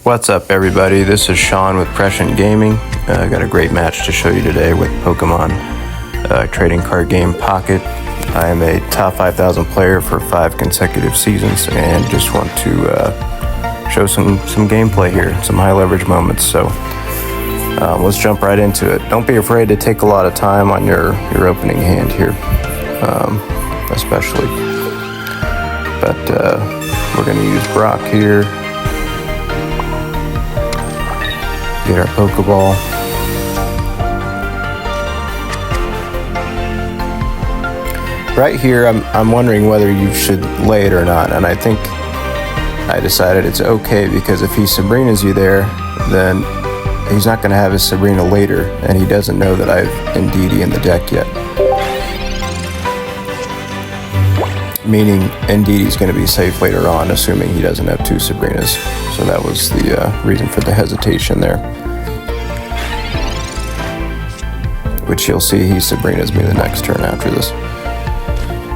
What's up, everybody? This is Sean with Prescient Gaming. I got a great match to show you today with Pokemon trading card game Pocket. I am a top 5,000 player for 5 consecutive seasons and just want to show some gameplay here, some high leverage moments. So let's jump right into it. Don't be afraid to take a lot of time on your opening hand here, especially. But we're going to use Brock here. Get our Pokeball. Right here, I'm wondering whether you should lay it or not, and I think I decided it's okay because if he Sabrinas you there, then he's not going to have his Sabrina later, and he doesn't know that I have Indeedee in the deck yet. Meaning Indeedee's going to be safe later on, assuming he doesn't have 2 Sabrinas. So that was the reason for the hesitation there. Which you'll see he Sabrinas me the next turn after this.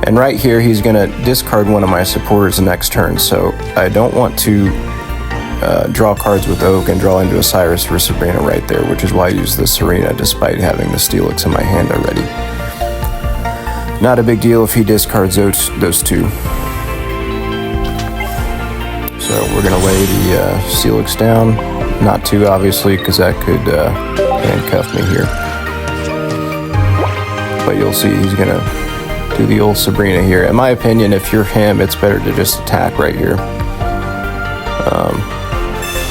And right here, he's going to discard one of my supporters the next turn. So I don't want to draw cards with Oak and draw into a Cyrus for Sabrina right there, which is why I use the Serena despite having the Steelix in my hand already. Not a big deal if he discards those 2. So we're going to lay the Steelix down. Not too obviously, because that could handcuff me here. But you'll see he's going to do the old Sabrina here. In my opinion, if you're him, it's better to just attack right here.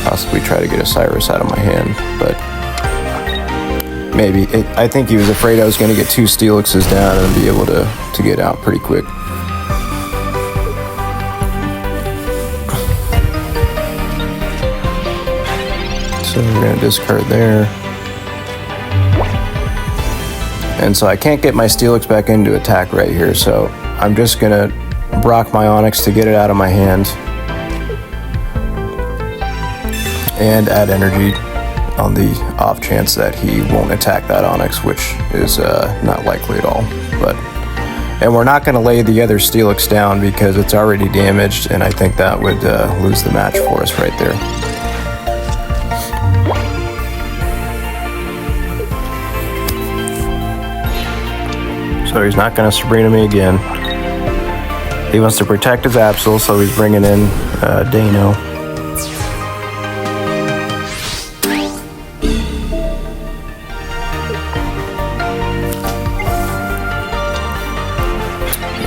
Possibly try to get a Cyrus out of my hand, but maybe. I think he was afraid I was going to get 2 Steelixes down and be able to get out pretty quick. So we're going to discard there. And so I can't get my Steelix back into attack right here, so I'm just going to Brock my Onix to get it out of my hand. And add energy on the off chance that he won't attack that Onix, which is not likely at all. And we're not going to lay the other Steelix down because it's already damaged, and I think that would lose the match for us right there. So he's not going to Sabrina me again. He wants to protect his Absol, so he's bringing in Dano.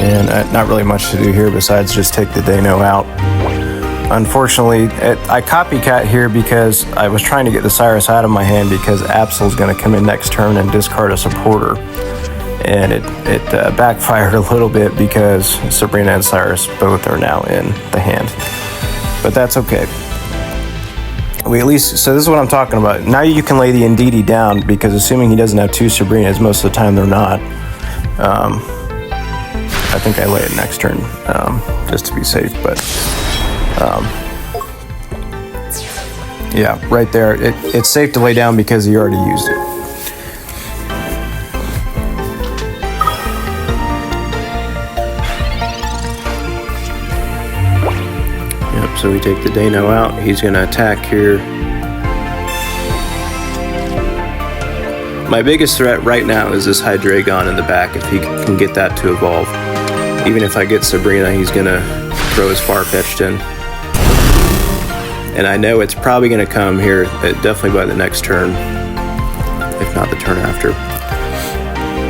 And not really much to do here besides just take the Dano out. Unfortunately, I copycat here because I was trying to get the Cyrus out of my hand because Absol's going to come in next turn and discard a supporter. And it backfired a little bit because Sabrina and Cyrus both are now in the hand. But that's okay. So this is what I'm talking about. Now you can lay the Indeedee down because assuming he doesn't have 2 Sabrinas, most of the time they're not. I think I lay it next turn just to be safe, but yeah, right there. It's safe to lay down because he already used it. Yep, so we take the Dano out. He's going to attack here. My biggest threat right now is this Hydreigon in the back, if he can get that to evolve. Even if I get Sabrina, he's going to throw his Farfetch'd in. And I know it's probably going to come here, definitely by the next turn, if not the turn after.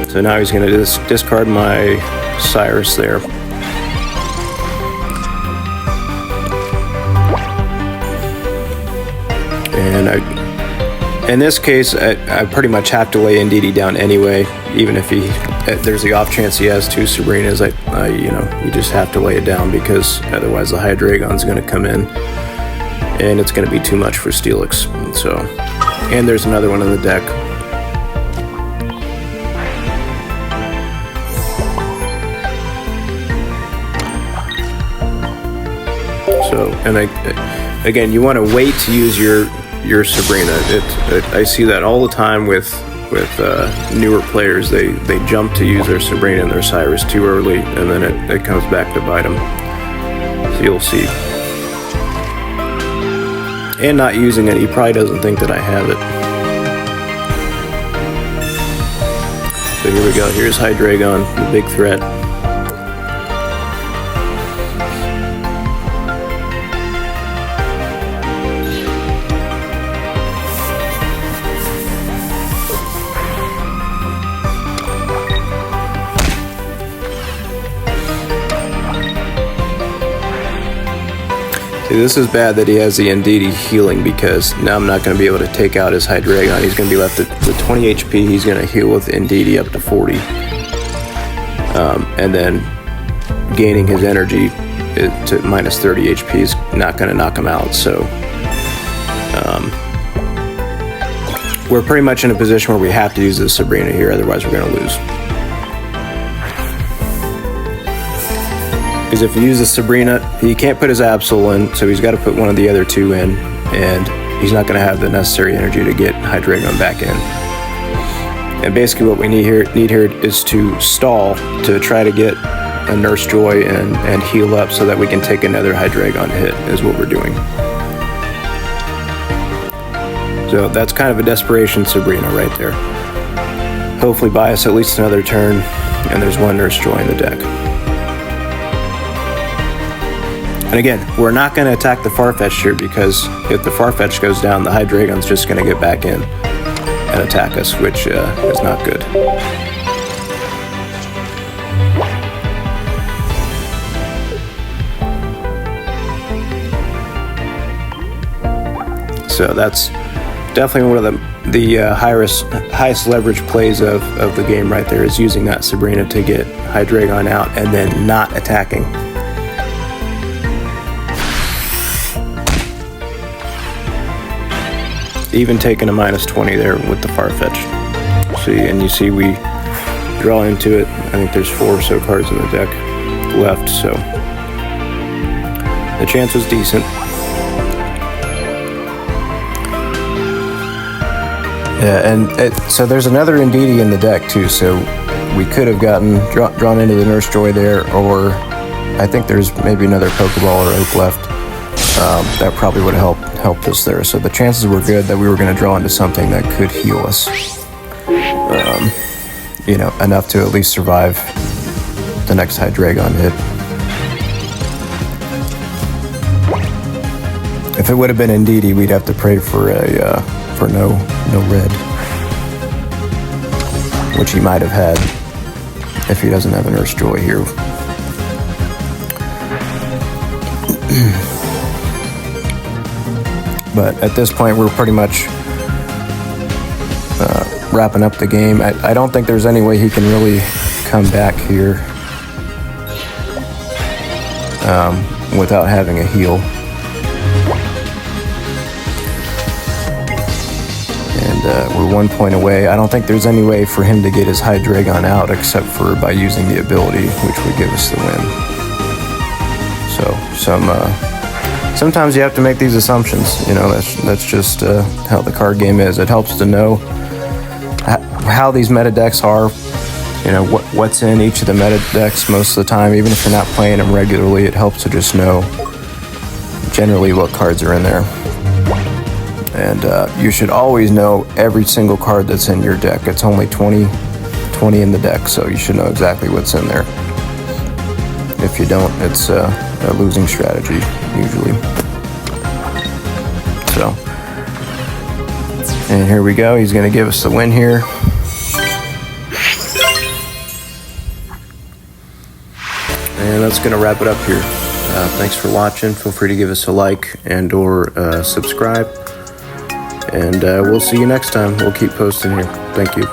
So now he's going to discard my Cyrus there. And in this case, I pretty much have to lay Indeedee down anyway, even if there's the off chance he has 2 Sabrinas. You just have to lay it down because otherwise the Hydreigon's going to come in, and it's going to be too much for Steelix. So, and there's another one in the deck. So, and again, you want to wait to use your Sabrina. I see that all the time with newer players. They jump to use their Sabrina and their Cyrus too early, and then it comes back to bite them. So you'll see. and not using it, he probably doesn't think that I have it. So here we go. Here's Hydreigon, the big threat. See, this is bad that he has the Indeedee healing, because now I'm not going to be able to take out his Hydreigon. He's going to be left with 20 HP. He's going to heal with Indeedee up to 40. And then gaining his energy to minus 30 HP is not going to knock him out. So we're pretty much in a position where we have to use the Sabrina here, otherwise we're going to lose. Because if you use the Sabrina, he can't put his Absol in, so he's got to put one of the other two in, and he's not going to have the necessary energy to get Hydreigon back in. And basically what we need here is to stall to try to get a Nurse Joy and heal up so that we can take another Hydreigon hit, is what we're doing. So that's kind of a desperation Sabrina right there. Hopefully buy us at least another turn, and there's one Nurse Joy in the deck. And again, we're not going to attack the Farfetch'd here, because if the Farfetch'd goes down, the Hydreigon's just going to get back in and attack us, which is not good. So that's definitely one of the highest leverage plays of the game right there, is using that Sabrina to get Hydreigon out and then not attacking. Even taking a minus 20 there with the Farfetch'd. See, and you see we draw into it. I think there's 4 or so cards in the deck left, so the chance was decent. Yeah, and so there's another Indeedee in the deck too, so we could have gotten drawn into the Nurse Joy there, or I think there's maybe another Pokeball or Oak left. That probably would have helped us there. So the chances were good that we were going to draw into something that could heal us. You know, enough to at least survive the next Hydreigon hit. If it would have been Indeedee, we'd have to pray for no red, which he might have had if he doesn't have a Nurse Joy here. But at this point, we're pretty much wrapping up the game. I don't think there's any way he can really come back here without having a heal. And we're 1 point away. I don't think there's any way for him to get his Hydreigon out except for by using the ability, which would give us the win. So sometimes you have to make these assumptions. You know, that's just how the card game is. It helps to know how these meta decks are. You know, what's in each of the meta decks most of the time. Even if you're not playing them regularly, it helps to just know generally what cards are in there. And you should always know every single card that's in your deck. It's only 20 in the deck, so you should know exactly what's in there. If you don't, it's a losing strategy, usually. So, and here we go. He's going to give us the win here. And that's going to wrap it up here. Thanks for watching. Feel free to give us a like and or subscribe. And we'll see you next time. We'll keep posting here. Thank you.